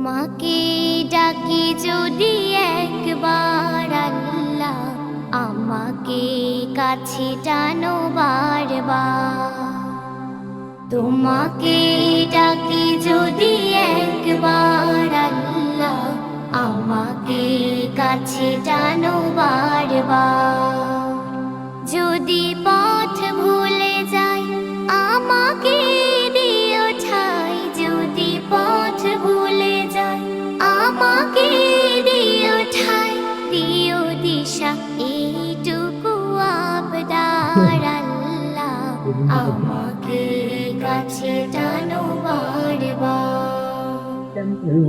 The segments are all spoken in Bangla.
তোমাকে ডাকি যদি একবার আল্লাহ, আমাকে কাছে টানো বারবার। তোমাকে ডাকি যদি একবার আল্লাহ, আমাকে কাছে টানো বারবার। যদি পথ ভুলে যাই আমাকে দিও ঠাই, যদি পথ ভুলে যাই আমাকে দিও ঠাই, দিও দিশা এইটুকু আবদার আল্লাহ, আমাকে কাছে টানো বারবার।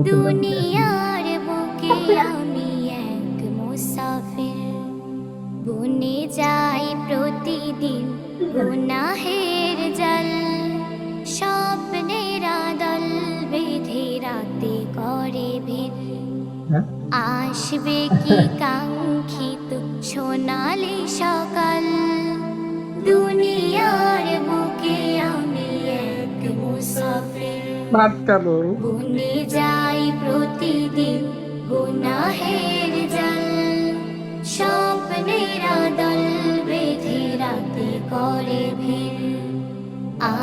দুনিয়ার বুকে আমি এক মুসাফির, বনে যাই প্রতিদিন গুনাহের জল। স্বপ্নের দল বেঁধে রাতে করে ভিড়, আসবে কি কাঙ্ক্ষিত সোনালি সকাল। দুনিয়ার বুকে আমি এক মুসাফির, বনে যাই প্রতিদিন গুনাহের জল। স্বপ্নের দল বেঁধে রাতে করে ভিড়,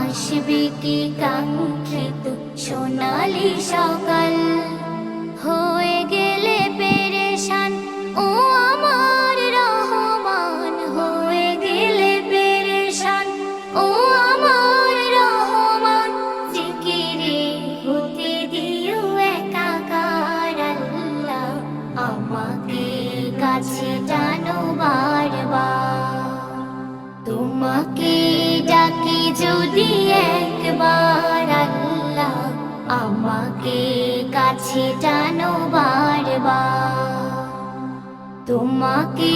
আসবে কি কাঙ্ক্ষিত সোনালি সকাল। হয়ে গেলে পেরেশান ও আমার রহমান, হয়ে গেলে পেরেশান ও আমার রহমান। জিকিরে হতে দিও একাকার আল্লাহ, আমাকে কাছে টানো বারবার। তোমাকে ডাকি যদি একবার আল্লাহ, আমাকে কাছে টানো বারবার। তোমাকে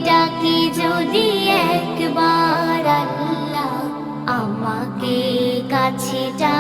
ডাকি যদি একবার আল্লাহ, আমাকে কাছে টানো